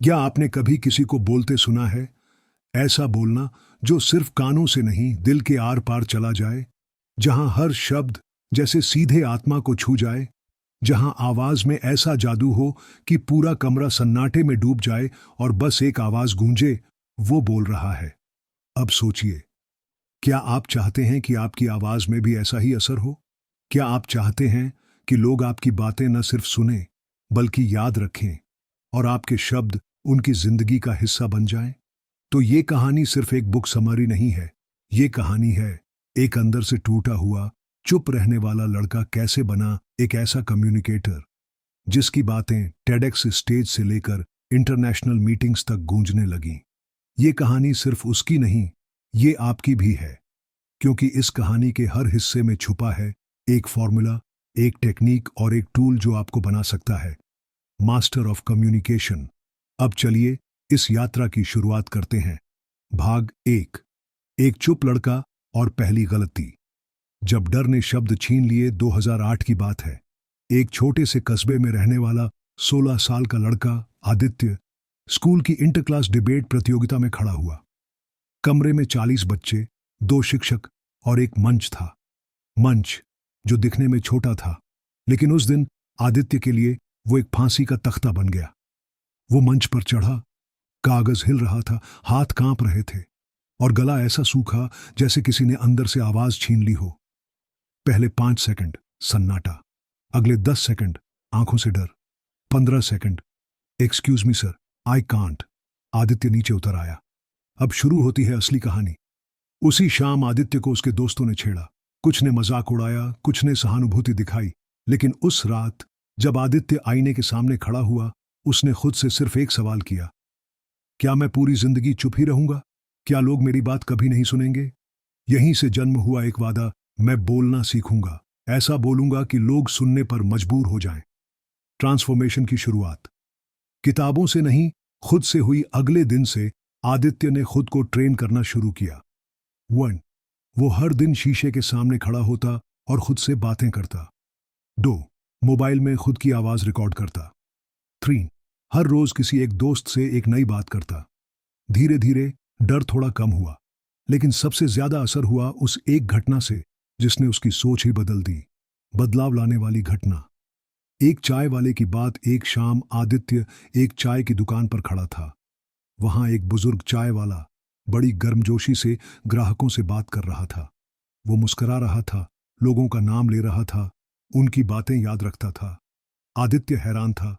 क्या आपने कभी किसी को बोलते सुना है? ऐसा बोलना जो सिर्फ कानों से नहीं दिल के आर पार चला जाए, जहां हर शब्द जैसे सीधे आत्मा को छू जाए, जहां आवाज में ऐसा जादू हो कि पूरा कमरा सन्नाटे में डूब जाए और बस एक आवाज गूंजे, वो बोल रहा है। अब सोचिए, क्या आप चाहते हैं कि आपकी आवाज में भी ऐसा ही असर हो? क्या आप चाहते हैं कि लोग आपकी बातें न सिर्फ सुने बल्कि याद रखें और आपके शब्द उनकी जिंदगी का हिस्सा बन जाएं? तो ये कहानी सिर्फ एक बुक समरी नहीं है। ये कहानी है एक अंदर से टूटा हुआ, चुप रहने वाला लड़का कैसे बना एक ऐसा कम्युनिकेटर जिसकी बातें टेडेक्स स्टेज से लेकर इंटरनेशनल मीटिंग्स तक गूंजने लगीं। ये कहानी सिर्फ उसकी नहीं, ये आपकी भी है, क्योंकि इस कहानी के हर हिस्से में छुपा है एक फॉर्मूला, एक टेक्निक और एक टूल जो आपको बना सकता है मास्टर ऑफ कम्युनिकेशन। अब चलिए इस यात्रा की शुरुआत करते हैं। भाग एक चुप लड़का और पहली गलती। जब डर ने शब्द छीन लिए, 2008 की बात है। एक छोटे से कस्बे में रहने वाला 16 साल का लड़का आदित्य स्कूल की इंटर क्लास डिबेट प्रतियोगिता में खड़ा हुआ। कमरे में 40 बच्चे, 2 शिक्षक और एक मंच था। मंच जो दिखने में छोटा था, लेकिन उस दिन आदित्य के लिए वो एक फांसी का तख्ता बन गया। वो मंच पर चढ़ा, कागज हिल रहा था, हाथ कांप रहे थे और गला ऐसा सूखा जैसे किसी ने अंदर से आवाज छीन ली हो। पहले 5 सेकंड सन्नाटा, अगले 10 सेकंड आंखों से डर, 15 second excuse me sir, I can't. Aditya नीचे उतर आया। अब शुरू होती है असली कहानी। उसी शाम आदित्य को उसके दोस्तों ने छेड़ा। कुछ ने मजाक उड़ाया, कुछ ने सहानुभूति दिखाई, लेकिन उस रात जब आदित्य आईने के सामने खड़ा हुआ, उसने खुद से सिर्फ एक सवाल किया, क्या मैं पूरी जिंदगी चुप ही रहूंगा? क्या लोग मेरी बात कभी नहीं सुनेंगे? यहीं से जन्म हुआ एक वादा, मैं बोलना सीखूंगा, ऐसा बोलूंगा कि लोग सुनने पर मजबूर हो जाएं। ट्रांसफॉर्मेशन की शुरुआत किताबों से नहीं, खुद से हुई। अगले दिन से आदित्य ने खुद को ट्रेन करना शुरू किया। 1, वो हर दिन शीशे के सामने खड़ा होता और खुद से बातें करता। 2, मोबाइल में खुद की आवाज रिकॉर्ड करता। 3, हर रोज किसी एक दोस्त से एक नई बात करता। धीरे धीरे डर थोड़ा कम हुआ, लेकिन सबसे ज्यादा असर हुआ उस एक घटना से जिसने उसकी सोच ही बदल दी। बदलाव लाने वाली घटना। एक चाय वाले की बात। एक शाम आदित्य एक चाय की दुकान पर खड़ा था। वहां एक बुजुर्ग चाय वाला बड़ी गर्मजोशी से ग्राहकों से बात कर रहा था। वो मुस्कुरा रहा था, लोगों का नाम ले रहा था, उनकी बातें याद रखता था। आदित्य हैरान था,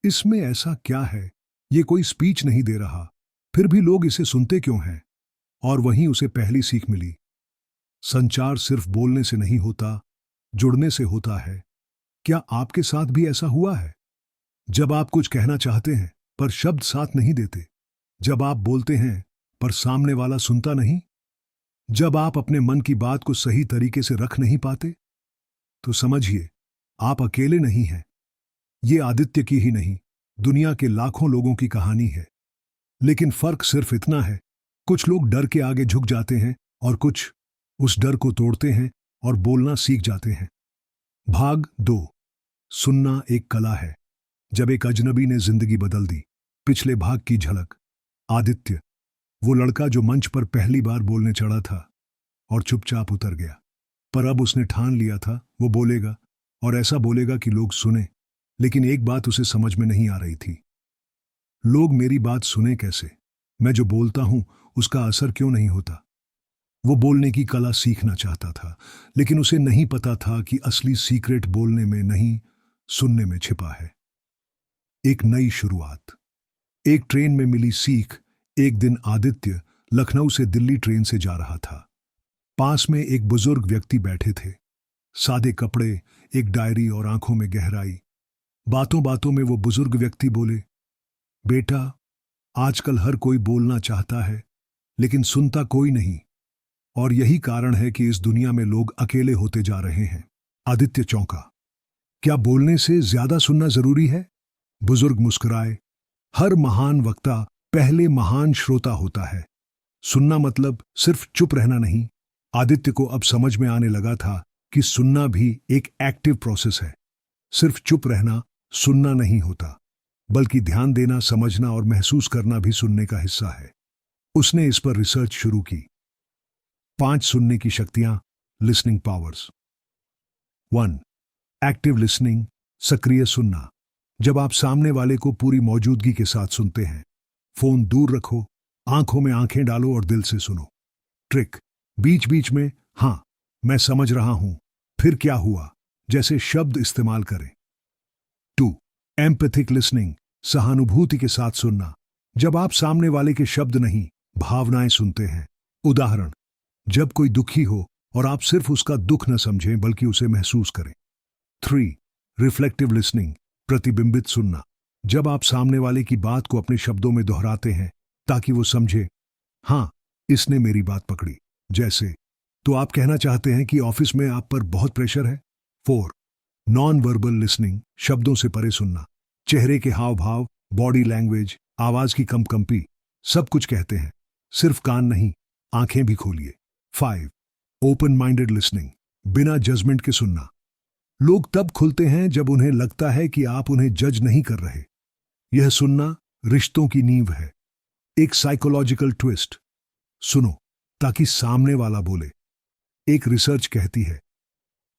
इसमें ऐसा क्या है? ये कोई स्पीच नहीं दे रहा, फिर भी लोग इसे सुनते क्यों हैं? और वहीं उसे पहली सीख मिली, संचार सिर्फ बोलने से नहीं होता, जुड़ने से होता है। क्या आपके साथ भी ऐसा हुआ है? जब आप कुछ कहना चाहते हैं पर शब्द साथ नहीं देते, जब आप बोलते हैं पर सामने वाला सुनता नहीं, जब आप अपने मन की बात को सही तरीके से रख नहीं पाते, तो समझिए आप अकेले नहीं हैं। ये आदित्य की ही नहीं, दुनिया के लाखों लोगों की कहानी है। लेकिन फर्क सिर्फ इतना है, कुछ लोग डर के आगे झुक जाते हैं और कुछ उस डर को तोड़ते हैं और बोलना सीख जाते हैं। भाग 2, सुनना एक कला है। जब एक अजनबी ने जिंदगी बदल दी। पिछले भाग की झलक। आदित्य, वो लड़का जो मंच पर पहली बार बोलने चढ़ा था और चुपचाप उतर गया, पर अब उसने ठान लिया था वो बोलेगा, और ऐसा बोलेगा कि लोग सुने। लेकिन एक बात उसे समझ में नहीं आ रही थी, लोग मेरी बात सुने कैसे? मैं जो बोलता हूं उसका असर क्यों नहीं होता? वो बोलने की कला सीखना चाहता था, लेकिन उसे नहीं पता था कि असली सीक्रेट बोलने में नहीं, सुनने में छिपा है। एक नई शुरुआत। एक ट्रेन में मिली सीख। एक दिन आदित्य लखनऊ से दिल्ली ट्रेन से जा रहा था। पास में एक बुजुर्ग व्यक्ति बैठे थे, सादे कपड़े, एक डायरी और आंखों में गहराई। बातों बातों में वो बुजुर्ग व्यक्ति बोले, बेटा, आजकल हर कोई बोलना चाहता है, लेकिन सुनता कोई नहीं, और यही कारण है कि इस दुनिया में लोग अकेले होते जा रहे हैं। आदित्य चौंका, क्या बोलने से ज्यादा सुनना जरूरी है? बुजुर्ग मुस्कुराए, हर महान वक्ता पहले महान श्रोता होता है। सुनना मतलब सिर्फ चुप रहना नहीं। आदित्य को अब समझ में आने लगा था कि सुनना भी एक एक्टिव प्रोसेस है। सिर्फ चुप रहना सुनना नहीं होता। बल्कि ध्यान देना, समझना और महसूस करना भी सुनने का हिस्सा है। उसने इस पर रिसर्च शुरू की। 5 सुनने की शक्तियां, लिसनिंग पावर्स। 1. एक्टिव लिसनिंग, सक्रिय सुनना। जब आप सामने वाले को पूरी मौजूदगी के साथ सुनते हैं। फोन दूर रखो, आंखों में आंखें डालो और दिल से सुनो। ट्रिक: बीच बीच में हाँ, मैं समझ रहा हूं, फिर क्या हुआ जैसे शब्द इस्तेमाल करें। 2. एम्पैथिक लिसनिंग, सहानुभूति के साथ सुनना। जब आप सामने वाले के शब्द नहीं, भावनाएं सुनते हैं। उदाहरण: जब कोई दुखी हो और आप सिर्फ उसका दुख न समझें बल्कि उसे महसूस करें। 3. रिफ्लेक्टिव लिसनिंग, प्रतिबिंबित सुनना। जब आप सामने वाले की बात को अपने शब्दों में दोहराते हैं ताकि वो समझे, हाँ, इसने मेरी बात पकड़ी। जैसे, तो आप कहना चाहते हैं कि ऑफिस में आप पर बहुत प्रेशर है। 4. नॉन वर्बल लिसनिंग, शब्दों से परे सुनना। चेहरे के हाव भाव, बॉडी लैंग्वेज, आवाज की कंपी सब कुछ कहते हैं। सिर्फ कान नहीं, आंखें भी खोलिए। 5. ओपन माइंडेड लिसनिंग, बिना जजमेंट के सुनना। लोग तब खुलते हैं जब उन्हें लगता है कि आप उन्हें जज नहीं कर रहे। यह सुनना रिश्तों की नींव है। एक साइकोलॉजिकल ट्विस्ट: सुनो ताकि सामने वाला बोले। एक रिसर्च कहती है,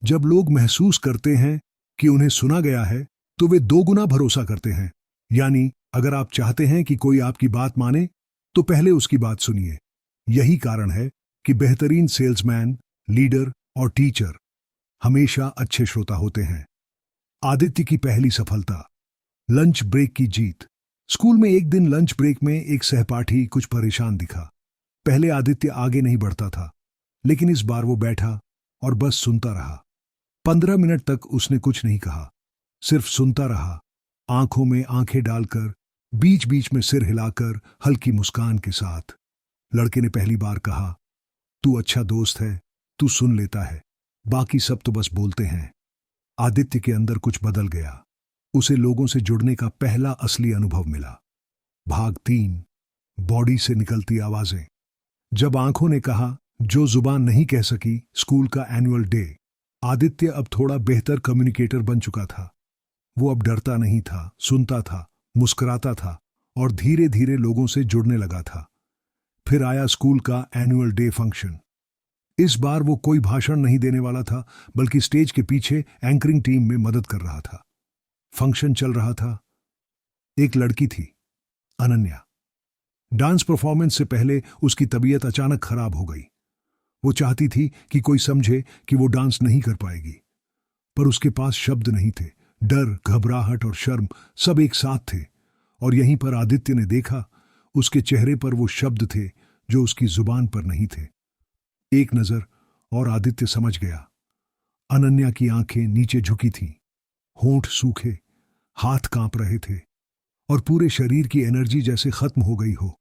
जब लोग महसूस करते हैं कि उन्हें सुना गया है तो वे 2 गुना भरोसा करते हैं। यानी अगर आप चाहते हैं कि कोई आपकी बात माने तो पहले उसकी बात सुनिए। यही कारण है कि बेहतरीन सेल्समैन, लीडर और टीचर हमेशा अच्छे श्रोता होते हैं। आदित्य की पहली सफलता, लंच ब्रेक की जीत। स्कूल में एक दिन लंच ब्रेक में एक सहपाठी कुछ परेशान दिखा। पहले आदित्य आगे नहीं बढ़ता था, लेकिन इस बार वो बैठा और बस सुनता रहा। 15 मिनट तक उसने कुछ नहीं कहा, सिर्फ सुनता रहा, आंखों में आंखें डालकर, बीच बीच में सिर हिलाकर, हल्की मुस्कान के साथ। लड़के ने पहली बार कहा, तू अच्छा दोस्त है, तू सुन लेता है, बाकी सब तो बस बोलते हैं। आदित्य के अंदर कुछ बदल गया। उसे लोगों से जुड़ने का पहला असली अनुभव मिला। भाग 3, बॉडी से निकलती आवाजें। जब आंखों ने कहा जो जुबान नहीं कह सकी, स्कूल का एनुअल डे। आदित्य अब थोड़ा बेहतर कम्युनिकेटर बन चुका था। वो अब डरता नहीं था, सुनता था, मुस्कुराता था और धीरे धीरे लोगों से जुड़ने लगा था। फिर आया स्कूल का एनुअल डे फंक्शन। इस बार वो कोई भाषण नहीं देने वाला था, बल्कि स्टेज के पीछे एंकरिंग टीम में मदद कर रहा था। फंक्शन चल रहा था। एक लड़की थी, अनन्या। डांस परफॉर्मेंस से पहले उसकी तबीयत अचानक खराब हो गई। वो चाहती थी कि कोई समझे कि वो डांस नहीं कर पाएगी, पर उसके पास शब्द नहीं थे। डर, घबराहट और शर्म सब एक साथ थे। और यहीं पर आदित्य ने देखा, उसके चेहरे पर वो शब्द थे जो उसकी जुबान पर नहीं थे। एक नजर और आदित्य समझ गया। अनन्या की आंखें नीचे झुकी थीं, होंठ सूखे, हाथ कांप रहे थे और पूरे शरीर की एनर्जी जैसे खत्म हो गई हो।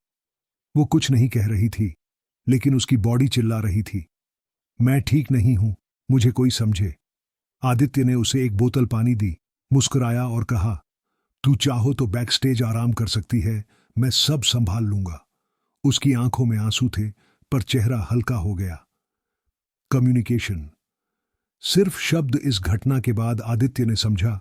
वो कुछ नहीं कह रही थी, लेकिन उसकी बॉडी चिल्ला रही थी, मैं ठीक नहीं हूं, मुझे कोई समझे। आदित्य ने उसे एक बोतल पानी दी, मुस्कुराया और कहा, तू चाहो तो बैक स्टेज आराम कर सकती है, मैं सब संभाल लूंगा। उसकी आंखों में आंसू थे, पर चेहरा हल्का हो गया। कम्युनिकेशन, सिर्फ शब्द। इस घटना के बाद आदित्य ने समझा,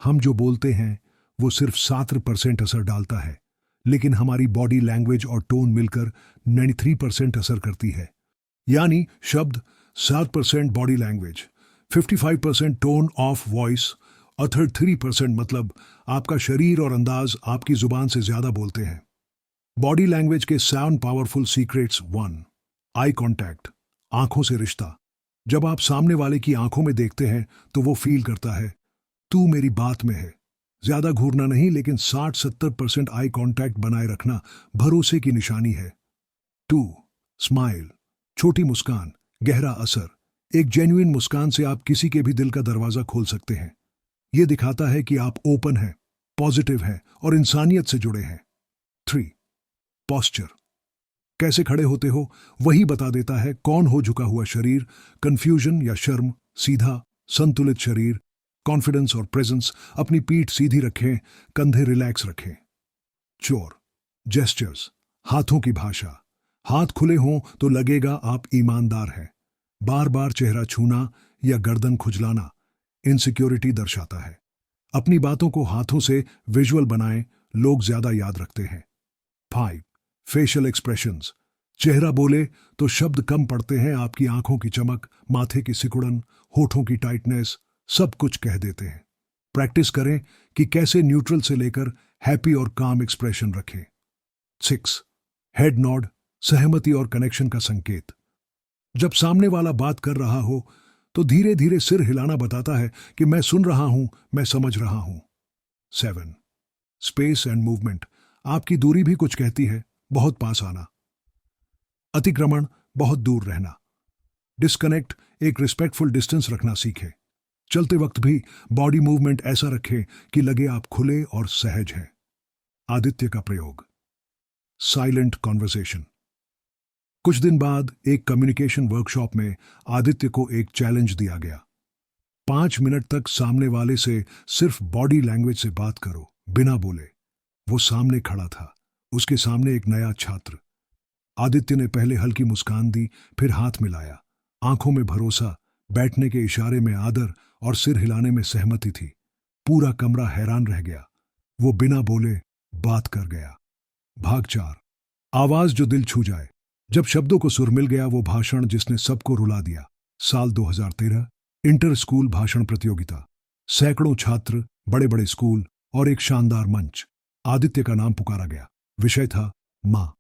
हम जो बोलते हैं वो सिर्फ 7% असर डालता है, लेकिन हमारी बॉडी लैंग्वेज और टोन मिलकर 93% असर करती है। यानी शब्द 7%, body language 55%, tone of voice और 33%, मतलब आपका शरीर और अंदाज आपकी जुबान से ज्यादा बोलते हैं। बॉडी लैंग्वेज के sound powerful secrets. 1. Eye contact, आंखों से रिश्ता। जब आप सामने वाले की आंखों में देखते हैं तो वो फील करता है, तू मेरी बात में है। ज्यादा घूरना नहीं, लेकिन 60-70% आई कांटेक्ट बनाए रखना भरोसे की निशानी है। 2. स्माइल, छोटी मुस्कान, गहरा असर। एक जेन्युइन मुस्कान से आप किसी के भी दिल का दरवाजा खोल सकते हैं। यह दिखाता है कि आप ओपन हैं, पॉजिटिव हैं और इंसानियत से जुड़े हैं। 3. पोस्चर, कैसे खड़े होते हो वही बता देता है कौन हो। झुका हुआ शरीर, कंफ्यूजन या शर्म, सीधा संतुलित शरीर, कॉन्फिडेंस और प्रेजेंस। अपनी पीठ सीधी रखें, कंधे रिलैक्स रखें। 4. जेस्चर्स, हाथों की भाषा। हाथ खुले हों तो लगेगा आप ईमानदार हैं। बार बार चेहरा छूना या गर्दन खुजलाना इनसिक्योरिटी दर्शाता है। अपनी बातों को हाथों से विजुअल बनाएं, लोग ज्यादा याद रखते हैं। 5. Facial expressions. चेहरा बोले तो शब्द कम पड़ते हैं, आपकी आंखों की चमक, माथे की सिकुड़न, होठों की टाइटनेस सब कुछ कह देते हैं। प्रैक्टिस करें कि कैसे न्यूट्रल से लेकर हैप्पी और काम एक्सप्रेशन रखें। 6. हेड नॉड, सहमति और कनेक्शन का संकेत। जब सामने वाला बात कर रहा हो तो धीरे धीरे सिर हिलाना बताता है कि मैं सुन रहा हूं, मैं समझ रहा हूं। 7. Space and movement. आपकी दूरी भी कुछ कहती है, बहुत पास आना। अतिक्रमण, बहुत दूर रहना। डिस्कनेक्ट, एक रिस्पेक्टफुल डिस्टेंस रखना सीखें। चलते वक्त भी बॉडी मूवमेंट ऐसा रखें कि लगे आप खुले और सहज हैं। आदित्य का प्रयोग, साइलेंट कॉन्वर्सेशन। कुछ दिन बाद एक कम्युनिकेशन वर्कशॉप में आदित्य को एक चैलेंज दिया गया। 5 मिनट तक सामने वाले से सिर्फ बॉडी लैंग्वेज से बात करो, बिना बोले। वो सामने खड़ा था, उसके सामने एक नया छात्र। आदित्य ने पहले हल्की मुस्कान दी, फिर हाथ मिलाया। आंखों में भरोसा, बैठने के इशारे में आदर और सिर हिलाने में सहमति थी। पूरा कमरा हैरान रह गया। वो बिना बोले बात कर गया। भाग 4, आवाज जो दिल छू जाए। जब शब्दों को सुर मिल गया, वो भाषण जिसने सबको रुला दिया। साल 2013, इंटर स्कूल भाषण प्रतियोगिता। सैकड़ों छात्र, बड़े बड़े स्कूल और एक शानदार मंच। आदित्य का नाम पुकारा गया। विषय था माँ।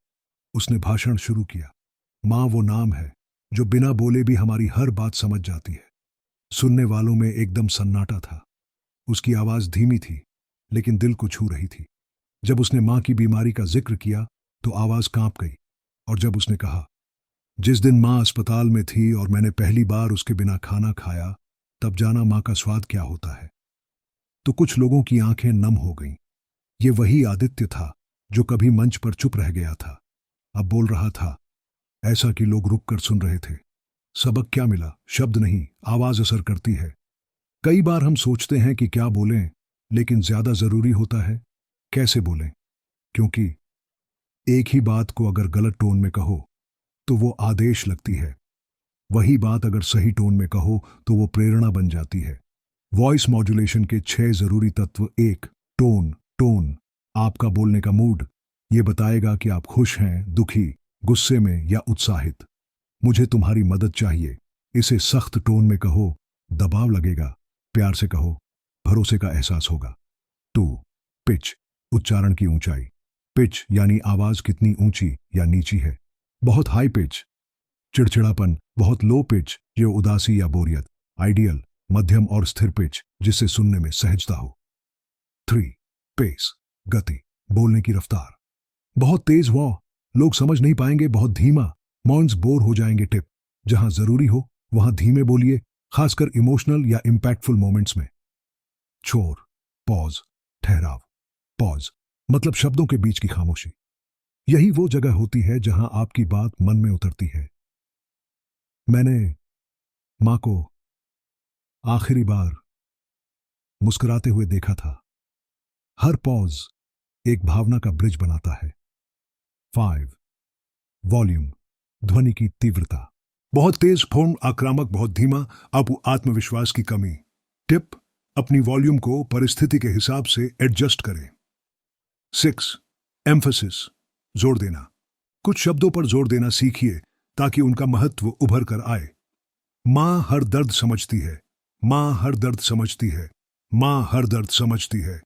उसने भाषण शुरू किया। माँ वो नाम है जो बिना बोले भी हमारी हर बात समझ जाती है। सुनने वालों में एकदम सन्नाटा था। उसकी आवाज धीमी थी, लेकिन दिल को छू रही थी। जब उसने माँ की बीमारी का जिक्र किया तो आवाज कांप गई। और जब उसने कहा, जिस दिन माँ अस्पताल में थी और मैंने पहली बार उसके बिना खाना खाया, तब जाना माँ का स्वाद क्या होता है, तो कुछ लोगों की आंखें नम हो गईं। ये वही आदित्य था जो कभी मंच पर चुप रह गया था, अब बोल रहा था, ऐसा कि लोग रुक कर सुन रहे थे। सबक क्या मिला? शब्द नहीं, आवाज असर करती है। कई बार हम सोचते हैं कि क्या बोलें, लेकिन ज्यादा जरूरी होता है कैसे बोलें। क्योंकि एक ही बात को अगर गलत टोन में कहो तो वो आदेश लगती है, वही बात अगर सही टोन में कहो तो वो प्रेरणा बन जाती है। वॉइस मॉड्यूलेशन के 6 जरूरी तत्व। 1. टोन। टोन आपका बोलने का मूड, ये बताएगा कि आप खुश हैं, दुखी, गुस्से में या उत्साहित। मुझे तुम्हारी मदद चाहिए, इसे सख्त टोन में कहो, दबाव लगेगा। प्यार से कहो, भरोसे का एहसास होगा। 2. पिच, उच्चारण की ऊंचाई। पिच यानी आवाज कितनी ऊंची या नीची है। बहुत हाई पिच, चिड़चिड़ापन। बहुत लो पिच, ये उदासी या बोरियत। आइडियल, मध्यम और स्थिर पिच, जिससे सुनने में सहजता हो। 3. पेस, गति, बोलने की रफ्तार। बहुत तेज वो लोग समझ नहीं पाएंगे, बहुत धीमा मौन्स बोर हो जाएंगे। टिप, जहां जरूरी हो वहां धीमे बोलिए, खासकर इमोशनल या इंपैक्टफुल मोमेंट्स में। छोर, पॉज, ठहराव। पॉज मतलब शब्दों के बीच की खामोशी। यही वो जगह होती है जहां आपकी बात मन में उतरती है। मैंने मां को आखिरी बार मुस्कुराते हुए देखा था। हर पॉज एक भावना का ब्रिज बनाता है। 5. वॉल्यूम, ध्वनि की तीव्रता। बहुत तेज फोन आक्रामक, बहुत धीमा आत्मविश्वास की कमी। टिप, अपनी वॉल्यूम को परिस्थिति के हिसाब से एडजस्ट करें। 6. एम्फेसिस, जोर देना। कुछ शब्दों पर जोर देना सीखिए ताकि उनका महत्व उभर कर आए। मां हर दर्द समझती है, मां हर दर्द समझती है, मां हर दर्द समझती है।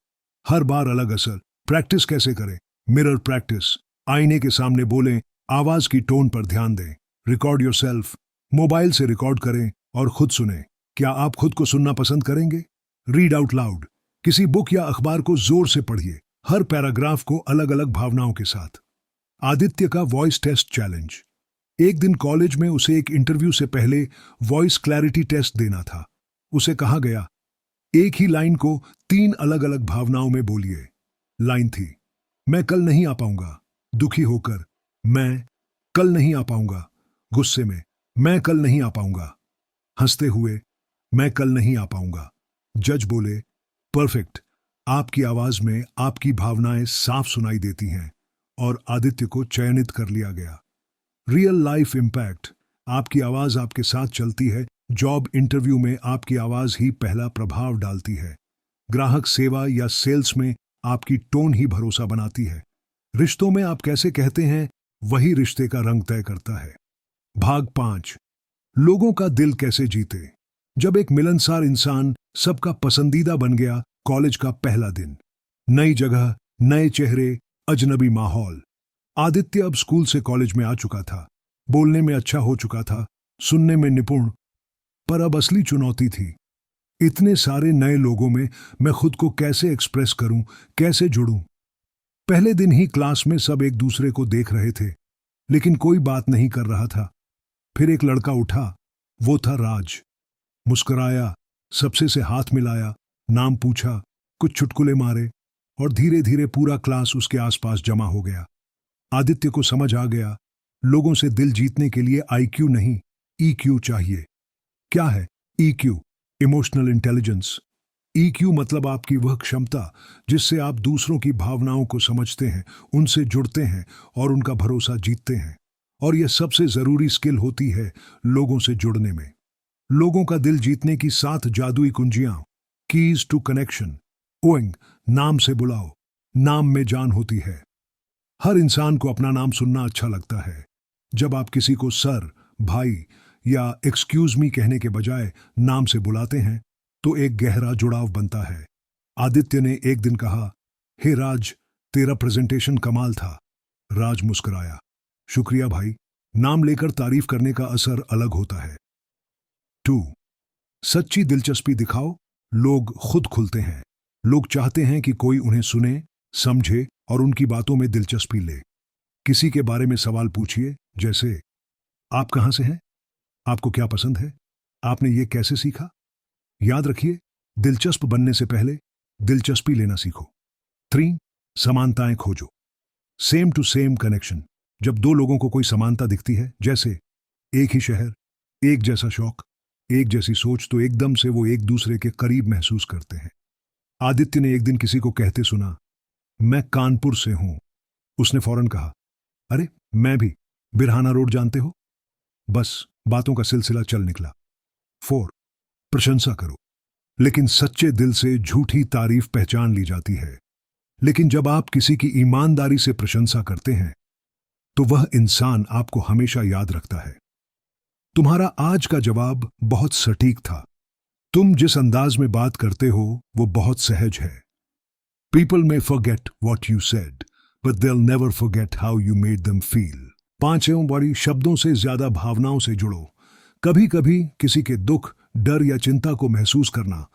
हर बार अलग असर। प्रैक्टिस कैसे करें? मिरर प्रैक्टिस, आईने के सामने बोलें, आवाज की टोन पर ध्यान दें। रिकॉर्ड योरसेल्फ, मोबाइल से रिकॉर्ड करें और खुद सुने। क्या आप खुद को सुनना पसंद करेंगे? रीड आउट लाउड, किसी बुक या अखबार को जोर से पढ़िए, हर पैराग्राफ को अलग अलग भावनाओं के साथ। आदित्य का वॉइस टेस्ट चैलेंज। एक दिन कॉलेज में उसे एक इंटरव्यू से पहले वॉइस क्लैरिटी टेस्ट देना था। उसे कहा गया, एक ही लाइन को 3 अलग अलग भावनाओं में बोलिए। लाइन थी, मैं कल नहीं आ पाऊंगा, दुखी होकर, मैं कल नहीं आ पाऊंगा, गुस्से में, मैं कल नहीं आ पाऊंगा, हंसते हुए, मैं कल नहीं आ पाऊंगा। जज बोले, परफेक्ट, आपकी आवाज में आपकी भावनाएं साफ सुनाई देती हैं। और आदित्य को चयनित कर लिया गया। रियल लाइफ इंपैक्ट, आपकी आवाज आपके साथ चलती है। जॉब इंटरव्यू में आपकी आवाज ही पहला प्रभाव डालती है। ग्राहक सेवा या सेल्स में आपकी टोन ही भरोसा बनाती है। रिश्तों में आप कैसे कहते हैं वही रिश्ते का रंग तय करता है। भाग 5, लोगों का दिल कैसे जीते। जब एक मिलनसार इंसान सबका पसंदीदा बन गया। कॉलेज का पहला दिन, नई जगह, नए चेहरे, अजनबी माहौल। आदित्य अब स्कूल से कॉलेज में आ चुका था। बोलने में अच्छा हो चुका था, सुनने में निपुण। पर अब असली चुनौती थी, इतने सारे नए लोगों में मैं खुद को कैसे एक्सप्रेस करूं, कैसे जुड़ूं। पहले दिन ही क्लास में सब एक दूसरे को देख रहे थे, लेकिन कोई बात नहीं कर रहा था। फिर एक लड़का उठा, वो था राज। मुस्कुराया, सबसे से हाथ मिलाया, नाम पूछा, कुछ चुटकुले मारे और धीरे धीरे पूरा क्लास उसके आसपास जमा हो गया। आदित्य को समझ आ गया, लोगों से दिल जीतने के लिए आईक्यू नहीं, ईक्यू चाहिए। क्या है ईक्यू? Emotional intelligence. ईक्यू मतलब आपकी वह क्षमता जिससे आप दूसरों की भावनाओं को समझते हैं, उनसे जुड़ते हैं और उनका भरोसा जीतते हैं। और यह सबसे जरूरी स्किल होती है लोगों से जुड़ने में। लोगों का दिल जीतने की 7 जादुई कुंजियां, कीज टू कनेक्शन। ओइंग, नाम से बुलाओ, नाम में जान होती है। हर इंसान को अपना नाम सुनना अच्छा लगता है। जब आप किसी को सर, भाई या एक्सक्यूज मी कहने के बजाय नाम से बुलाते हैं तो एक गहरा जुड़ाव बनता है। आदित्य ने एक दिन कहा, हे राज, तेरा प्रेजेंटेशन कमाल था। राज मुस्कुराया, शुक्रिया भाई। नाम लेकर तारीफ करने का असर अलग होता है। 2, सच्ची दिलचस्पी दिखाओ। लोग खुद खुलते हैं। लोग चाहते हैं कि कोई उन्हें सुने, समझे और उनकी बातों में दिलचस्पी ले। किसी के बारे में सवाल पूछिए, जैसे आप कहां से हैं, आपको क्या पसंद है, आपने ये कैसे सीखा। याद रखिए, दिलचस्प बनने से पहले दिलचस्पी लेना सीखो। 3, समानताएं खोजो। Same to same connection. जब 2 लोगों को कोई समानता दिखती है, जैसे एक ही शहर, एक जैसा शौक, एक जैसी सोच, तो एकदम से वो एक दूसरे के करीब महसूस करते हैं। आदित्य ने एक दिन किसी को कहते सुना, मैं कानपुर से हूं। उसने फौरन कहा, अरे मैं भी। बिरहाना रोड जानते हो? बस बातों का सिलसिला चल निकला। 4, प्रशंसा करो। लेकिन सच्चे दिल से झूठी तारीफ पहचान ली जाती है। लेकिन जब आप किसी की ईमानदारी से प्रशंसा करते हैं तो वह इंसान आपको हमेशा याद रखता है। तुम्हारा आज का जवाब बहुत सटीक था। तुम जिस अंदाज में बात करते हो वो बहुत सहज है। People may forget what you said, but they'll never forget how you made them feel. 5 बड़ी शब्दों से ज्यादा भावनाओं से जुड़ो। कभी कभी किसी के दुख, डर या चिंता को महसूस करना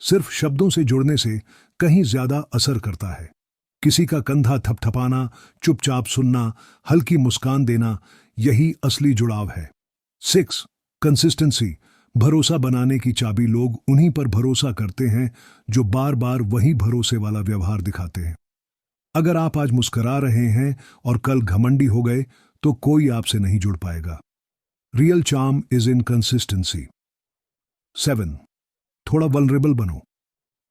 सिर्फ शब्दों से जुड़ने से कहीं ज्यादा असर करता है। किसी का कंधा थपथपाना, चुपचाप सुनना, हल्की मुस्कान देना, यही असली जुड़ाव है। 6, कंसिस्टेंसी। भरोसा बनाने की चाबी लोग उन्हीं पर भरोसा करते हैं जो बार बार वही भरोसे वाला व्यवहार दिखाते हैं। अगर आप आज मुस्कुरा रहे हैं और कल घमंडी हो गए तो कोई आपसे नहीं जुड़ पाएगा। Real charm is in consistency. 7, थोड़ा वल्नरेबल बनो।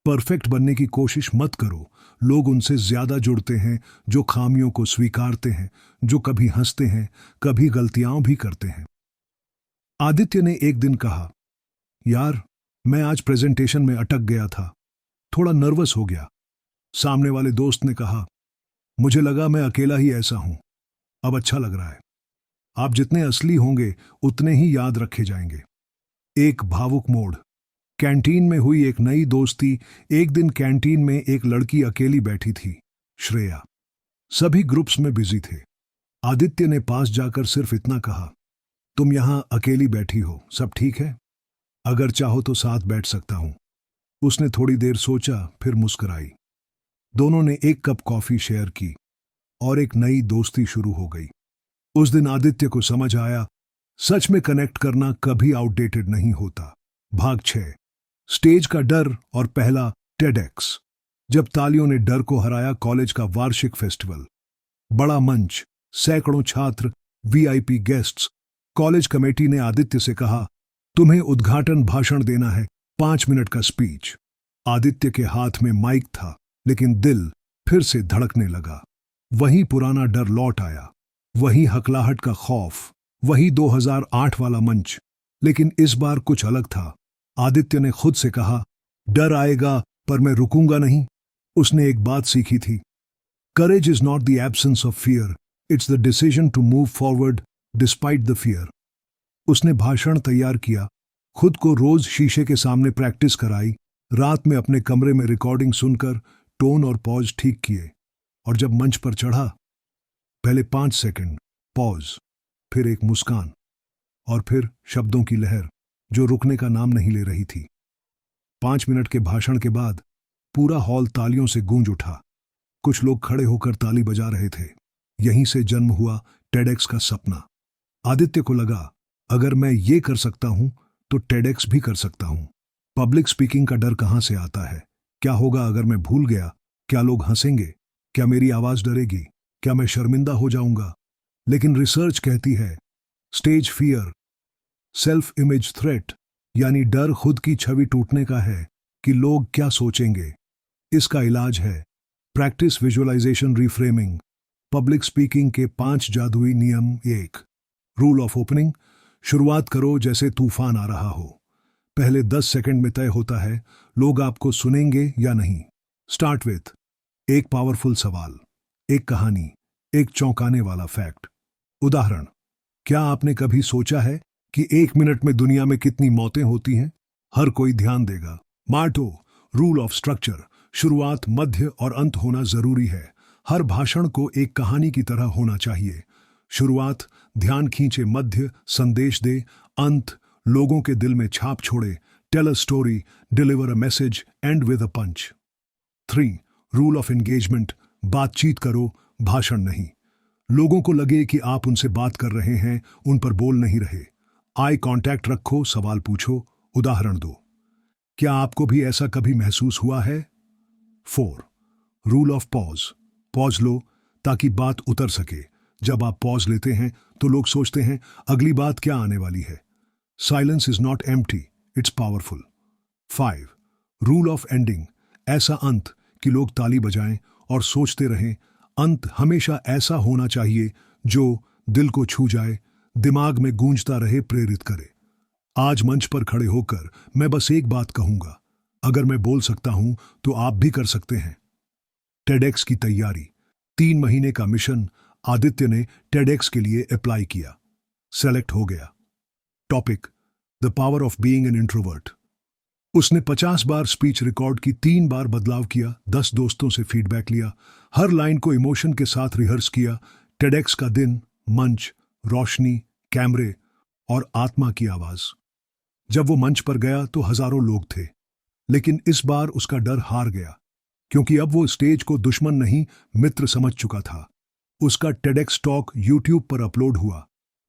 परफेक्ट बनने की कोशिश मत करो। लोग उनसे ज्यादा जुड़ते हैं जो खामियों को स्वीकारते हैं, जो कभी हंसते हैं, कभी गलतियां भी करते हैं। आदित्य ने एक दिन कहा, यार मैं आज प्रेजेंटेशन में अटक गया था, थोड़ा नर्वस हो गया। सामने वाले दोस्त ने कहा, मुझे लगा मैं अकेला ही ऐसा हूं, अब अच्छा लग रहा है। आप जितने असली होंगे उतने ही याद रखे जाएंगे। एक भावुक मोड़। कैंटीन में हुई एक नई दोस्ती। एक दिन कैंटीन में एक लड़की अकेली बैठी थी, श्रेया। सभी ग्रुप्स में बिजी थे। आदित्य ने पास जाकर सिर्फ इतना कहा, तुम यहां अकेली बैठी हो, सब ठीक है? अगर चाहो तो साथ बैठ सकता हूं। उसने थोड़ी देर सोचा, फिर मुस्कुराई। दोनों ने एक कप कॉफी शेयर की और एक नई दोस्ती शुरू हो गई। उस दिन आदित्य को समझ आया, सच में कनेक्ट करना कभी आउटडेटेड नहीं होता। भाग 6, स्टेज का डर और पहला टेडएक्स। जब तालियों ने डर को हराया। कॉलेज का वार्षिक फेस्टिवल, बड़ा मंच, सैकड़ों छात्र, वीआईपी गेस्ट्स। कॉलेज कमेटी ने आदित्य से कहा, तुम्हें उद्घाटन भाषण देना है, 5 मिनट का स्पीच। आदित्य के हाथ में माइक था, लेकिन दिल फिर से धड़कने लगा। वही पुराना डर लौट आया, वही हकलाहट का खौफ, वही 2008 वाला मंच। लेकिन इस बार कुछ अलग था। आदित्य ने खुद से कहा, डर आएगा पर मैं रुकूंगा नहीं। उसने एक बात सीखी थी, courage is not the absence of fear, it's the decision to move forward despite the fear. उसने भाषण तैयार किया, खुद को रोज शीशे के सामने प्रैक्टिस कराई, रात में अपने कमरे में रिकॉर्डिंग सुनकर टोन और पॉज ठीक किए, और जब मंच पर चढ़ा, पहले 5 सेकंड पॉज, फिर एक मुस्कान, और फिर शब्दों की लहर जो रुकने का नाम नहीं ले रही थी। 5 मिनट के भाषण के बाद पूरा हॉल तालियों से गूंज उठा। कुछ लोग खड़े होकर ताली बजा रहे थे। यहीं से जन्म हुआ टेडेक्स का सपना। आदित्य को लगा, अगर मैं ये कर सकता हूं तो टेडेक्स भी कर सकता हूं। पब्लिक स्पीकिंग का डर कहां से आता है? क्या होगा अगर मैं भूल गया? क्या लोग हंसेंगे? क्या मेरी आवाज डरेगी? क्या मैं शर्मिंदा हो जाऊंगा? लेकिन रिसर्च कहती है, stage fear, self image threat, यानी डर खुद की छवि टूटने का है कि लोग क्या सोचेंगे। इसका इलाज है practice visualisation reframing. Public speaking के 5 जादुई नियम। 1, रूल ऑफ ओपनिंग। शुरुआत करो जैसे तूफान आ रहा हो। पहले 10 सेकंड में तय होता है लोग आपको सुनेंगे या नहीं। स्टार्ट विथ एक पावरफुल सवाल, एक कहानी, एक चौंकाने वाला फैक्ट। उदाहरण, क्या आपने कभी सोचा है कि 1 मिनट में दुनिया में कितनी मौतें होती हैं? हर कोई ध्यान देगा। मार्टो, रूल ऑफ स्ट्रक्चर। शुरुआत, मध्य और अंत होना जरूरी है। हर भाषण को एक कहानी की तरह होना चाहिए। शुरुआत ध्यान खींचे, मध्य संदेश दे, अंत लोगों के दिल में छाप छोड़े। Tell a story, deliver a message, and with a punch. 3, rule of engagement. बातचीत करो, भाषण नहीं। लोगों को लगे कि आप उनसे बात कर रहे हैं, उन पर बोल नहीं रहे। आई कांटेक्ट रखो, सवाल पूछो, उदाहरण दो। क्या आपको भी ऐसा कभी महसूस हुआ है? 4, रूल ऑफ पॉज। पॉज लो ताकि बात उतर सके। जब आप पॉज लेते हैं तो लोग सोचते हैं अगली बात क्या आने वाली है। Silence is not empty, it's powerful. 5, rule of ending. ऐसा अंत कि लोग ताली बजाएं और सोचते रहें। अंत हमेशा ऐसा होना चाहिए जो दिल को छू जाए, दिमाग में गूंजता रहे, प्रेरित करे। आज मंच पर खड़े होकर मैं बस एक बात कहूंगा, अगर मैं बोल सकता हूं तो आप भी कर सकते हैं। टेडेक्स की तैयारी। 3 महीने का मिशन। आदित्य ने टेडेक्स के लिए अप्लाई किया, सेलेक्ट हो गया। Topic, the power of being an introvert. उसने 50 बार स्पीच रिकॉर्ड की, 3 बार बदलाव किया, 10 दोस्तों से फीडबैक लिया, हर लाइन को इमोशन के साथ रिहर्स किया। टेडेक्स का दिन, मंच, रोशनी, कैमरे और आत्मा की आवाज। जब वो मंच पर गया तो हजारों लोग थे, लेकिन इस बार उसका डर हार गया, क्योंकि अब वो स्टेज को दुश्मन नहीं, मित्र समझ चुका था। उसका टेडेक्स टॉक यूट्यूब पर अपलोड हुआ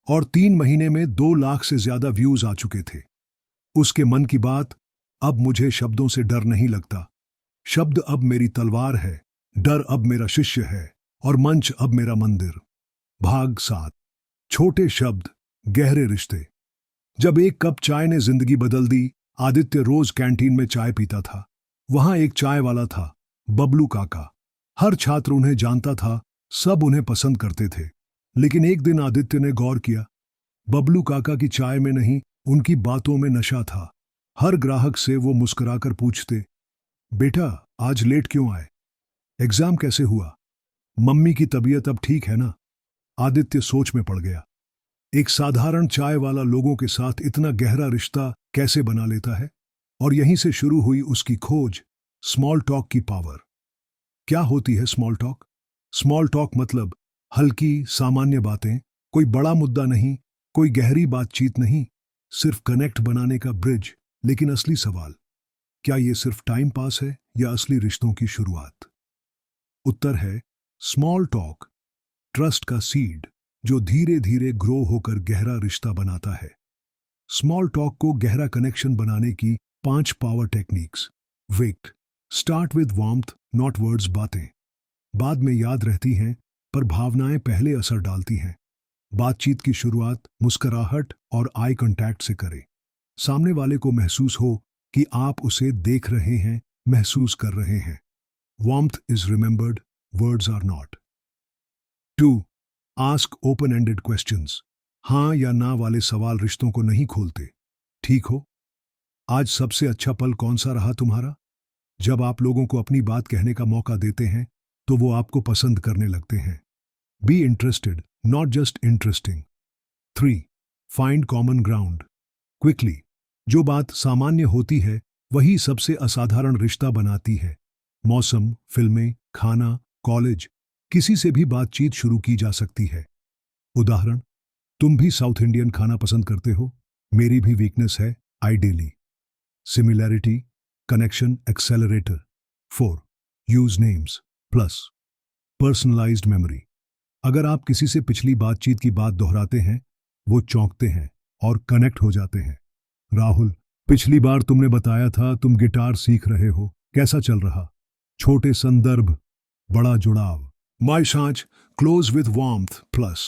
और 3 महीने में 2 लाख से ज्यादा व्यूज आ चुके थे। उसके मन की बात, अब मुझे शब्दों से डर नहीं लगता। शब्द अब मेरी तलवार है, डर अब मेरा शिष्य है, और मंच अब मेरा मंदिर। भाग 7, छोटे शब्द, गहरे रिश्ते। जब एक कप चाय ने जिंदगी बदल दी। आदित्य रोज कैंटीन में चाय पीता था। वहां एक चाय वाला था, बबलू काका। हर छात्र उन्हें जानता था, सब उन्हें पसंद करते थे। लेकिन एक दिन आदित्य ने गौर किया, बबलू काका की चाय में नहीं, उनकी बातों में नशा था। हर ग्राहक से वो मुस्कुराकर पूछते, बेटा आज लेट क्यों आए? एग्जाम कैसे हुआ? मम्मी की तबीयत अब ठीक है ना? आदित्य सोच में पड़ गया। एक साधारण चाय वाला लोगों के साथ इतना गहरा रिश्ता कैसे बना लेता है? और यहीं से शुरू हुई उसकी खोज, स्मॉल टॉक की पावर। क्या होती है स्मॉल टॉक? स्मॉल टॉक मतलब हल्की सामान्य बातें, कोई बड़ा मुद्दा नहीं, कोई गहरी बातचीत नहीं, सिर्फ कनेक्ट बनाने का ब्रिज। लेकिन असली सवाल, क्या ये सिर्फ टाइम पास है या असली रिश्तों की शुरुआत? उत्तर है स्मॉल टॉक, ट्रस्ट का सीड जो धीरे धीरे ग्रो होकर गहरा रिश्ता बनाता है। स्मॉल टॉक को गहरा कनेक्शन बनाने की 5 power techniques. विक्ट, start with warmth, not words. बातें बाद में याद रहती हैं, पर भावनाएं पहले असर डालती हैं। बातचीत की शुरुआत मुस्कुराहट और आई कांटेक्ट से करें। सामने वाले को महसूस हो कि आप उसे देख रहे हैं, महसूस कर रहे हैं। Warmth is remembered, words are not. 2, ask open ended questions. हां या ना वाले सवाल रिश्तों को नहीं खोलते। ठीक हो? आज सबसे अच्छा पल कौन सा रहा तुम्हारा? जब आप लोगों को अपनी बात कहने का मौका देते हैं तो वो आपको पसंद करने लगते हैं। Be interested, not just interesting. 3. Find common ground quickly. जो बात सामान्य होती है वही सबसे असाधारण रिश्ता बनाती है। मौसम, फिल्में, खाना, कॉलेज, किसी से भी बातचीत शुरू की जा सकती है। उदाहरण, तुम भी साउथ इंडियन खाना पसंद करते हो, मेरी भी वीकनेस है, ideally. Similarity, connection accelerator. 4. Use names plus personalised memory. अगर आप किसी से पिछली बातचीत की बात दोहराते हैं, वो चौंकते हैं और कनेक्ट हो जाते हैं। राहुल, पिछली बार तुमने बताया था तुम गिटार सीख रहे हो, कैसा चल रहा? छोटे संदर्भ, बड़ा जुड़ाव। माय सांच, close with warmth plus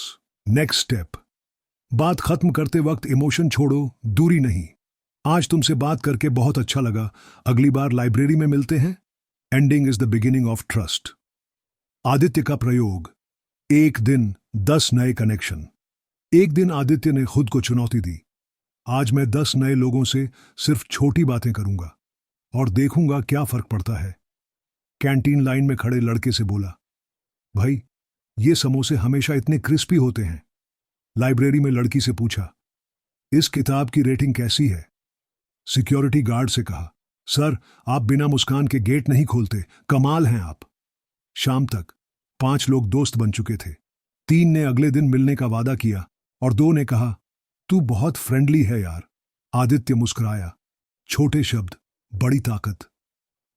next step. बात खत्म करते वक्त इमोशन छोड़ो, दूरी नहीं। आज तुमसे बात करके बहुत अच्छा लगा, अगली बार लाइब्रेरी में मिलते हैं। Ending is the beginning of trust. Aditya का प्रयोग। एक दिन 10 नए कनेक्शन। एक दिन आदित्य ने खुद को चुनौती दी, आज मैं 10 नए लोगों से सिर्फ छोटी बातें करूंगा और देखूंगा क्या फर्क पड़ता है। कैंटीन लाइन में खड़े लड़के से बोला, भाई ये समोसे हमेशा इतने क्रिस्पी होते हैं। लाइब्रेरी में लड़की से पूछा, इस किताब की रेटिंग कैसी है? सिक्योरिटी गार्ड से कहा, सर आप बिना मुस्कान के गेट नहीं खोलते, कमाल हैं आप। शाम तक 5 लोग दोस्त बन चुके थे। 3 ने अगले दिन मिलने का वादा किया और 2 ने कहा, तू बहुत फ्रेंडली है यार। आदित्य मुस्कुराया, छोटे शब्द, बड़ी ताकत।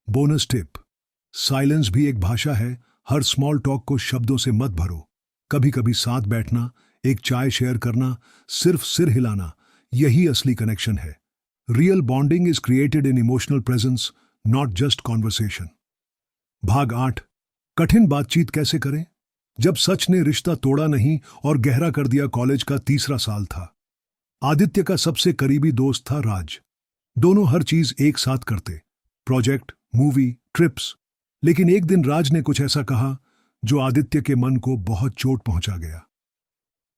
बोनस टिप, साइलेंस भी एक भाषा है, हर स्मॉल टॉक को शब्दों से मत भरो। कभी कभी साथ बैठना, एक चाय शेयर करना, सिर्फ सिर हिलाना, यही असली कनेक्शन है। Real bonding is created in emotional presence, not just conversation. भाग 8, कठिन बातचीत कैसे करें? जब सच ने रिश्ता तोड़ा नहीं और गहरा कर दिया। कॉलेज का 3रा साल था। आदित्य का सबसे करीबी दोस्त था राज। दोनों हर चीज एक साथ करते, प्रोजेक्ट, मूवी, ट्रिप्स। लेकिन एक दिन राज ने कुछ ऐसा कहा जो आदित्य के मन को बहुत चोट पहुंचा गया।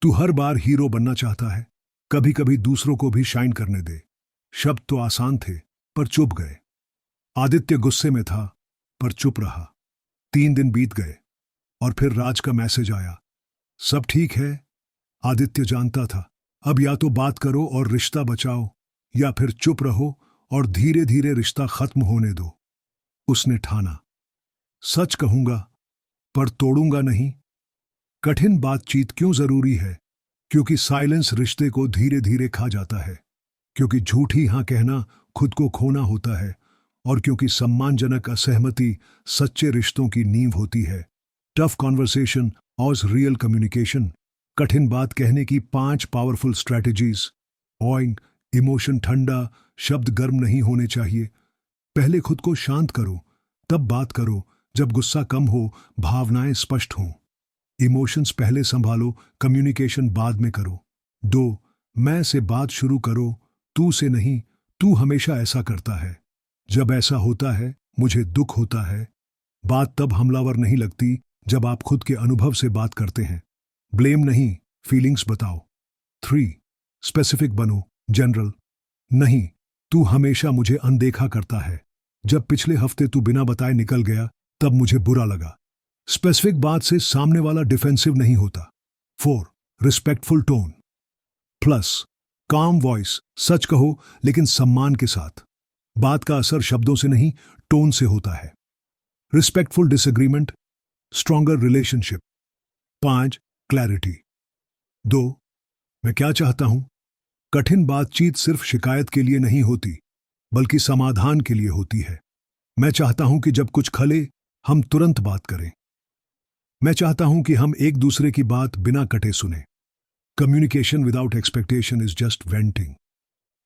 तू हर बार हीरो बनना चाहता है, कभी कभी दूसरों को भी शाइन करने दे। शब्द तो आसान थे पर चुभ गए। आदित्य गुस्से में था पर चुप रहा। 3 दिन बीत गए और फिर राज का मैसेज आया, सब ठीक है। आदित्य जानता था अब या तो बात करो और रिश्ता बचाओ, या फिर चुप रहो और धीरे धीरे रिश्ता खत्म होने दो। उसने ठाना, सच कहूंगा पर तोड़ूंगा नहीं। कठिन बातचीत क्यों जरूरी है? क्योंकि साइलेंस रिश्ते को धीरे धीरे खा जाता है, क्योंकि झूठी हां कहना खुद को खोना होता है, और क्योंकि सम्मानजनक असहमति सच्चे रिश्तों की नींव होती है। टफ कॉन्वर्सेशन और रियल कम्युनिकेशन। कठिन बात कहने की 5 पावरफुल स्ट्रैटेजीज। ऑइंग, इमोशन ठंडा, शब्द गर्म नहीं होने चाहिए। पहले खुद को शांत करो, तब बात करो। जब गुस्सा कम हो, भावनाएं स्पष्ट हों। इमोशंस पहले संभालो, कम्युनिकेशन बाद में करो। 2. मैं से बात शुरू करो, तू से नहीं। तू हमेशा ऐसा करता है, जब ऐसा होता है मुझे दुख होता है। बात तब हमलावर नहीं लगती जब आप खुद के अनुभव से बात करते हैं। ब्लेम नहीं, फीलिंग्स बताओ। 3. स्पेसिफिक बनो, जनरल नहीं। तू हमेशा मुझे अनदेखा करता है, जब पिछले हफ्ते तू बिना बताए निकल गया तब मुझे बुरा लगा। स्पेसिफिक बात से सामने वाला डिफेंसिव नहीं होता। 4. रिस्पेक्टफुल टोन प्लस काम वॉइस। सच कहो लेकिन सम्मान के साथ। बात का असर शब्दों से नहीं, टोन से होता है। Respectful disagreement, stronger relationship. 5. Clarity. 2. मैं क्या चाहता हूं? कठिन बातचीत सिर्फ शिकायत के लिए नहीं होती, बल्कि समाधान के लिए होती है। मैं चाहता हूं कि जब कुछ खले हम तुरंत बात करें। मैं चाहता हूं कि हम एक दूसरे की बात बिना कटे सुने। Communication without expectation is just venting.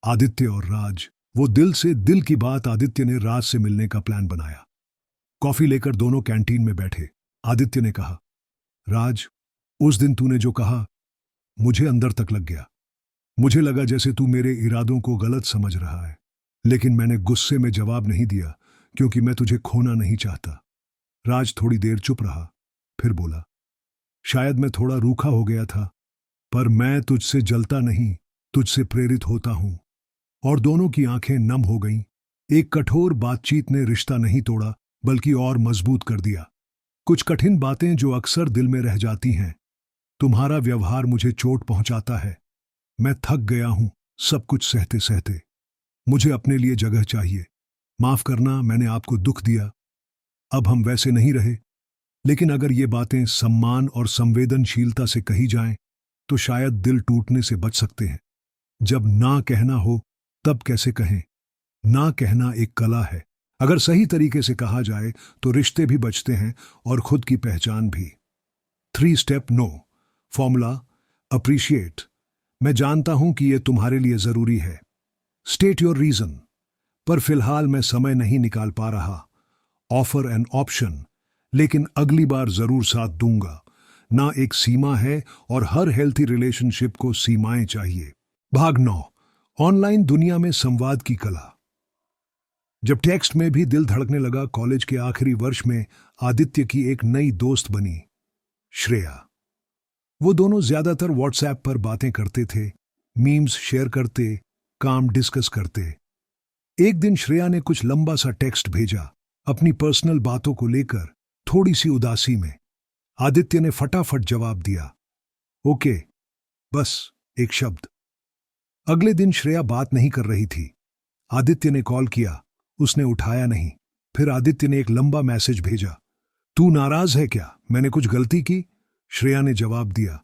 Aditya और राज। वो दिल से दिल की बात। आदित्य ने राज से मिलने का प्लान बनाया। कॉफी लेकर दोनों कैंटीन में बैठे। आदित्य ने कहा, राज, उस दिन तूने जो कहा मुझे अंदर तक लग गया। मुझे लगा जैसे तू मेरे इरादों को गलत समझ रहा है, लेकिन मैंने गुस्से में जवाब नहीं दिया क्योंकि मैं तुझे खोना नहीं चाहता। राज थोड़ी देर चुप रहा, फिर बोला, शायद मैं थोड़ा रूखा हो गया था, पर मैं तुझसे जलता नहीं, तुझसे प्रेरित होता हूं। और दोनों की आंखें नम हो गईं। एक कठोर बातचीत ने रिश्ता नहीं तोड़ा बल्कि और मजबूत कर दिया। कुछ कठिन बातें जो अक्सर दिल में रह जाती हैं। तुम्हारा व्यवहार मुझे चोट पहुंचाता है। मैं थक गया हूं सब कुछ सहते सहते। मुझे अपने लिए जगह चाहिए। माफ करना, मैंने आपको दुख दिया। अब हम वैसे नहीं रहे। लेकिन अगर ये बातें सम्मान और संवेदनशीलता से कही जाएं, तो शायद दिल टूटने से बच सकते हैं। जब ना कहना हो तब कैसे कहें? ना कहना एक कला है। अगर सही तरीके से कहा जाए तो रिश्ते भी बचते हैं और खुद की पहचान भी। 3 स्टेप नो फॉर्मूला। अप्रिशिएट। मैं जानता हूं कि यह तुम्हारे लिए जरूरी है। State your reason. पर फिलहाल मैं समय नहीं निकाल पा रहा। Offer an option. लेकिन अगली बार जरूर साथ दूंगा। ना एक सीमा है और हर हेल्थी रिलेशनशिप को सीमाएं चाहिए। भाग 9। ऑनलाइन दुनिया में संवाद की कला। जब टेक्स्ट में भी दिल धड़कने लगा, कॉलेज के आखिरी वर्ष में आदित्य की एक नई दोस्त बनी, श्रेया। वो दोनों ज्यादातर व्हाट्सएप पर बातें करते थे, मीम्स शेयर करते, काम डिस्कस करते। एक दिन श्रेया ने कुछ लंबा सा टेक्स्ट भेजा, अपनी पर्सनल बातों को लेकर, थोड़ी सी उदासी में। आदित्य ने फटाफट जवाब दिया, ओके, बस एक शब्द। अगले दिन श्रेया बात नहीं कर रही थी। आदित्य ने कॉल किया, उसने उठाया नहीं। फिर आदित्य ने एक लंबा मैसेज भेजा, तू नाराज है क्या? मैंने कुछ गलती की? श्रेया ने जवाब दिया,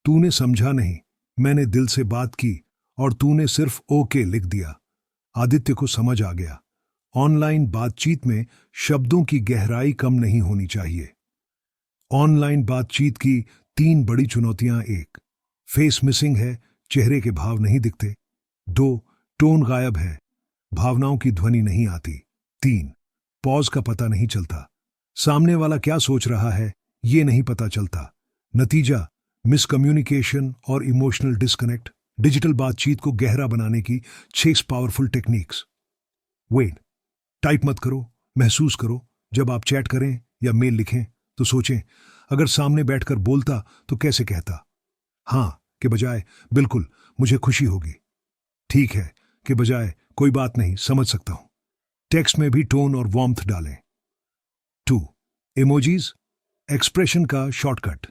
तूने समझा नहीं, मैंने दिल से बात की और तूने सिर्फ ओके लिख दिया। आदित्य को समझ आ गया, ऑनलाइन बातचीत में शब्दों की गहराई कम नहीं होनी चाहिए। ऑनलाइन बातचीत की 3 बड़ी चुनौतियां। 1, फेस मिसिंग है, चेहरे के भाव नहीं दिखते। 2, टोन गायब है, भावनाओं की ध्वनि नहीं आती। 3, पॉज का पता नहीं चलता, सामने वाला क्या सोच रहा है ये नहीं पता चलता। नतीजा, मिसकम्युनिकेशन और इमोशनल डिस्कनेक्ट। डिजिटल बातचीत को गहरा बनाने की 6 पावरफुल टेक्निक्स। वेट, टाइप मत करो, महसूस करो। जब आप चैट करें या मेल लिखें तो सोचें, अगर सामने बैठकर बोलता तो कैसे कहता। हाँ के बजाय बिल्कुल, मुझे खुशी होगी। ठीक है के बजाय कोई बात नहीं, समझ सकता हूं। टेक्स्ट में भी टोन और वार्मथ डालें। 2, इमोजीज, एक्सप्रेशन का शॉर्टकट।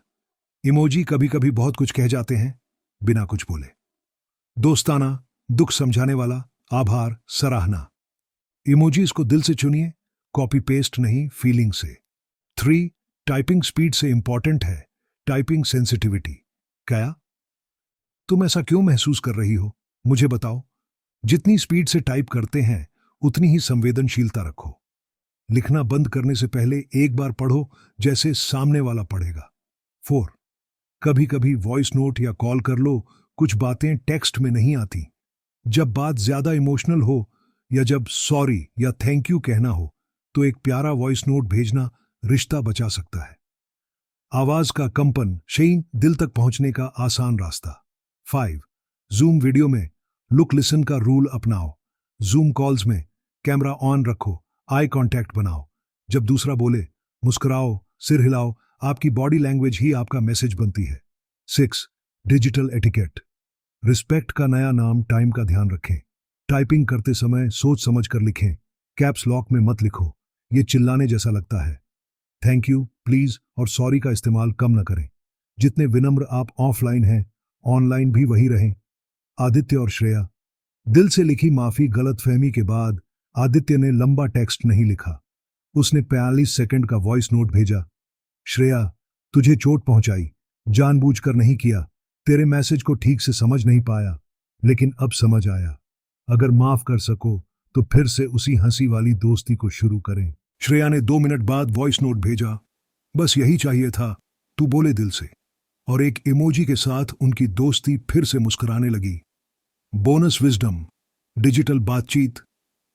इमोजी कभी कभी बहुत कुछ कह जाते हैं बिना कुछ बोले। दोस्ताना, दुख समझाने वाला, आभार, सराहना। इमोजीज को दिल से चुनिए, कॉपी पेस्ट नहीं, फीलिंग से। 3, टाइपिंग स्पीड से इंपॉर्टेंट है टाइपिंग सेंसिटिविटी। क्या तुम ऐसा क्यों महसूस कर रही हो? मुझे बताओ। जितनी स्पीड से टाइप करते हैं उतनी ही संवेदनशीलता रखो। लिखना बंद करने से पहले एक बार पढ़ो जैसे सामने वाला पढ़ेगा। 4, कभी कभी वॉइस नोट या कॉल कर लो, कुछ बातें टेक्स्ट में नहीं आती। जब बात ज्यादा इमोशनल हो या जब सॉरी या थैंक यू कहना हो तो एक प्यारा वॉइस नोट भेजना रिश्ता बचा सकता है। आवाज का कंपन, शेन, दिल तक पहुंचने का आसान रास्ता। 5, जूम वीडियो में लुक लिसन का रूल अपनाओ। जूम कॉल्स में कैमरा ऑन रखो, आई कांटेक्ट बनाओ। जब दूसरा बोले मुस्कुराओ, सिर हिलाओ, आपकी बॉडी लैंग्वेज ही आपका मैसेज बनती है। 6, डिजिटल एटिकेट। रिस्पेक्ट का नया नाम, टाइम का ध्यान रखें। टाइपिंग करते समय सोच समझ कर लिखें, कैप्स लॉक में मत लिखो, ये चिल्लाने जैसा लगता है। थैंक यू, प्लीज और सॉरी का इस्तेमाल कम न करें। जितने विनम्र आप ऑफलाइन हैं, ऑनलाइन भी वही रहें। आदित्य और श्रेया। दिल से लिखी माफी। गलतफहमी के बाद आदित्य ने लंबा टेक्स्ट नहीं लिखा, उसने 45 सेकंड का वॉइस नोट भेजा। श्रेया, तुझे चोट पहुंचाई, जानबूझकर नहीं किया, तेरे मैसेज को ठीक से समझ नहीं पाया, लेकिन अब समझ आया। अगर माफ कर सको तो फिर से उसी हंसी वाली दोस्ती को शुरू करें। श्रेया ने 2 मिनट बाद वॉइस नोट भेजा, बस यही चाहिए था, तू बोले दिल से। और एक इमोजी के साथ उनकी दोस्ती फिर से मुस्कुराने लगी। बोनस विजडम, डिजिटल बातचीत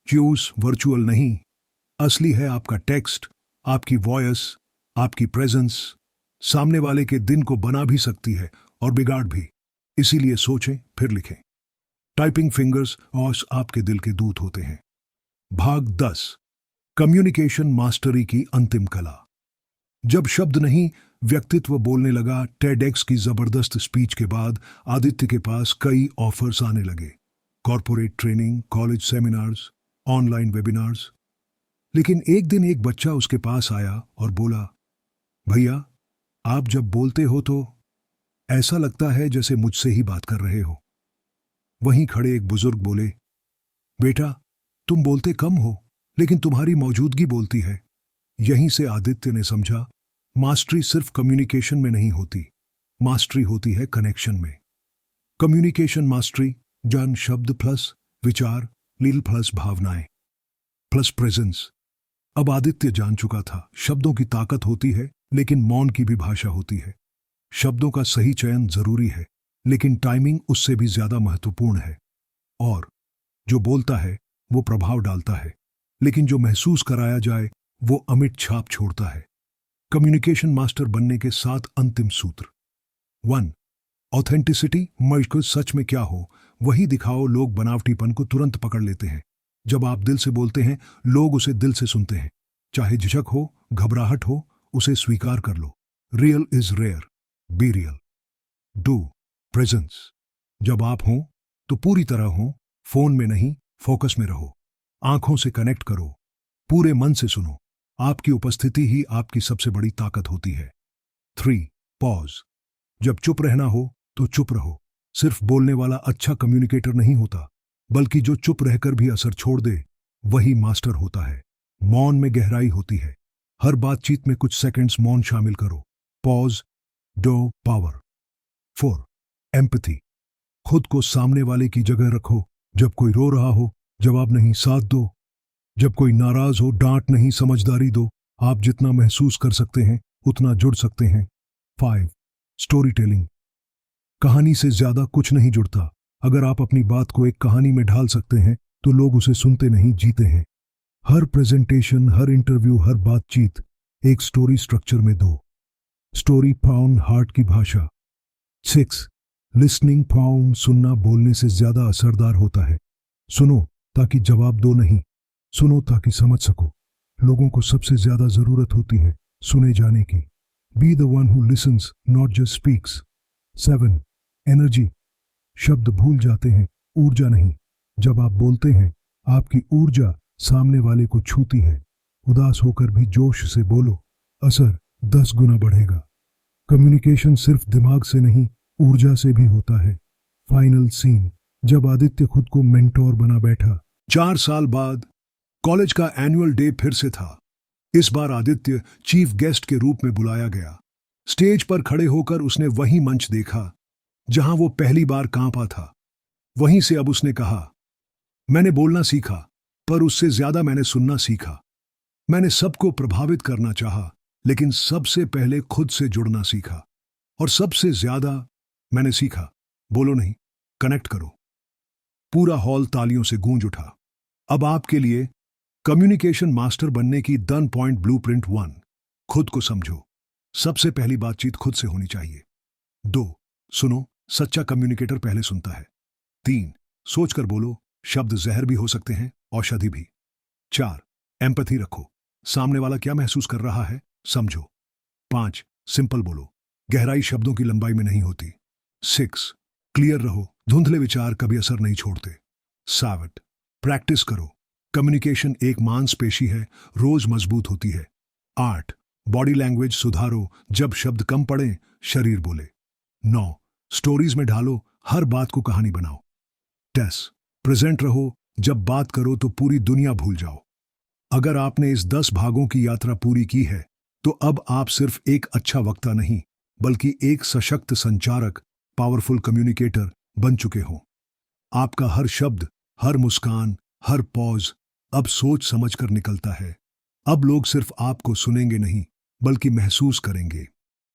क्यूज वर्चुअल नहीं, असली है आपका टेक्स्ट, आपकी वॉयस, आपकी प्रेजेंस। सामने वाले के दिन को बना भी सकती है और बिगाड़ भी। इसीलिए सोचें फिर लिखें। टाइपिंग फिंगर्स और आपके दिल के दूत होते हैं। भाग 10, कम्युनिकेशन मास्टरी की अंतिम कला। जब शब्द नहीं व्यक्तित्व बोलने लगा। टेडेक्स की जबरदस्त स्पीच के बाद आदित्य के पास कई ऑफर्स आने लगे। Corporate training, college seminars. Online webinars. लेकिन एक दिन एक बच्चा उसके पास आया और बोला, भैया, आप जब बोलते हो तो ऐसा लगता है जैसे मुझसे ही बात कर रहे हो। वहीं खड़े एक बुजुर्ग बोले, बेटा, तुम बोलते कम हो, लेकिन तुम्हारी मौजूदगी बोलती है। यहीं से आदित्य ने समझा, मास्टरी सिर्फ कम्युनिकेशन में नहीं होती, मास्टरी होती है कनेक्शन में। कम्युनिकेशन मास्टरी, ज्ञान शब्द प्लस विचार, लील प्लस भावनाएं प्लस प्रेजेंस। अब आदित्य जान चुका था, शब्दों की ताकत होती है, लेकिन मौन की भी भाषा होती है। शब्दों का सही चयन जरूरी है, लेकिन टाइमिंग उससे भी ज्यादा महत्वपूर्ण है। और जो बोलता है वो प्रभाव डालता है, लेकिन जो महसूस कराया जाए वो अमिट छाप छोड़ता है। कम्युनिकेशन मास्टर बनने के 7 अंतिम सूत्र। 1. ऑथेंटिसिटी। मर्ज सच में क्या हो वही दिखाओ। लोग बनावटीपन को तुरंत पकड़ लेते हैं। जब आप दिल से बोलते हैं, लोग उसे दिल से सुनते हैं। चाहे झिझक हो, घबराहट हो, उसे स्वीकार कर लो। Real is rare, be real. Do presence. जब आप हों तो पूरी तरह हो, फोन में नहीं, फोकस में रहो। आंखों से कनेक्ट करो, पूरे मन से सुनो। आपकी उपस्थिति ही आपकी सबसे बड़ी ताकत होती है। 3. पॉज। जब चुप रहना हो तो चुप रहो। सिर्फ बोलने वाला अच्छा कम्युनिकेटर नहीं होता, बल्कि जो चुप रहकर भी असर छोड़ दे वही मास्टर होता है। मौन में गहराई होती है। हर बातचीत में कुछ सेकंड्स मौन शामिल करो। Pause, do power. 4. एम्पैथी। खुद को सामने वाले की जगह रखो। जब कोई रो रहा हो, जवाब नहीं, साथ दो। जब कोई नाराज हो, डांट नहीं, समझदारी दो। आप जितना महसूस कर सकते हैं उतना जुड़ सकते हैं। 5. Story telling. कहानी से ज्यादा कुछ नहीं जुड़ता। अगर आप अपनी बात को एक कहानी में ढाल सकते हैं तो लोग उसे सुनते नहीं, जीते हैं। हर प्रेजेंटेशन, हर इंटरव्यू, हर बातचीत एक स्टोरी स्ट्रक्चर में दो। स्टोरी फाउंड हार्ट की भाषा। 6. Listening found. सुनना बोलने से ज्यादा असरदार होता है। सुनो ताकि जवाब दो नहीं, सुनो ताकि समझ सको। लोगों को सबसे ज्यादा जरूरत होती है सुने जाने की। Be the one who lessons, not just speaks. 7. Energy. शब्द भूल जाते हैं, ऊर्जा नहीं। जब आप बोलते हैं, आपकी ऊर्जा सामने वाले को छूती है। उदास होकर भी जोश से बोलो, असर 10 गुना बढ़ेगा। कम्युनिकेशन सिर्फ दिमाग से नहीं, ऊर्जा से भी होता है। Final scene. जब आदित्य खुद को मेंटोर बना बैठा। 4 साल बाद कॉलेज का एनुअल डे फिर से था। इस बार आदित्य चीफ गेस्ट के रूप में बुलाया गया। स्टेज पर खड़े होकर उसने वही मंच देखा जहां वो पहली बार कांपा था। वहीं से अब उसने कहा, मैंने बोलना सीखा, पर उससे ज्यादा मैंने सुनना सीखा। मैंने सबको प्रभावित करना चाहा, लेकिन सबसे पहले खुद से जुड़ना सीखा। और सबसे ज्यादा मैंने सीखा, बोलो नहीं, कनेक्ट करो। पूरा हॉल तालियों से गूंज उठा। अब आपके लिए कम्युनिकेशन मास्टर बनने की 10 पॉइंट ब्लूप्रिंट। 1. खुद को समझो। सबसे पहली बातचीत खुद से होनी चाहिए। 2. सुनो। सच्चा कम्युनिकेटर पहले सुनता है। 3. सोचकर बोलो। शब्द जहर भी हो सकते हैं, औषधि भी। 4. एम्पैथी रखो। सामने वाला क्या महसूस कर रहा है समझो। 5. सिंपल बोलो। गहराई शब्दों की लंबाई में नहीं होती। 6. क्लियर रहो। धुंधले विचार कभी असर नहीं छोड़ते। 7. प्रैक्टिस करो। कम्युनिकेशन एक मांसपेशी है, रोज मजबूत होती है। 8. बॉडी लैंग्वेज सुधारो। जब शब्द कम पड़े, शरीर बोले। 9. स्टोरीज में ढालो। हर बात को कहानी बनाओ। 10. प्रेजेंट रहो। जब बात करो तो पूरी दुनिया भूल जाओ। अगर आपने इस 10 भागों की यात्रा पूरी की है, तो अब आप सिर्फ एक अच्छा वक्ता नहीं, बल्कि एक सशक्त संचारक, पावरफुल कम्युनिकेटर बन चुके हो। आपका हर शब्द, हर मुस्कान, हर पॉज अब सोच समझ कर निकलता है। अब लोग सिर्फ आपको सुनेंगे नहीं, बल्कि महसूस करेंगे।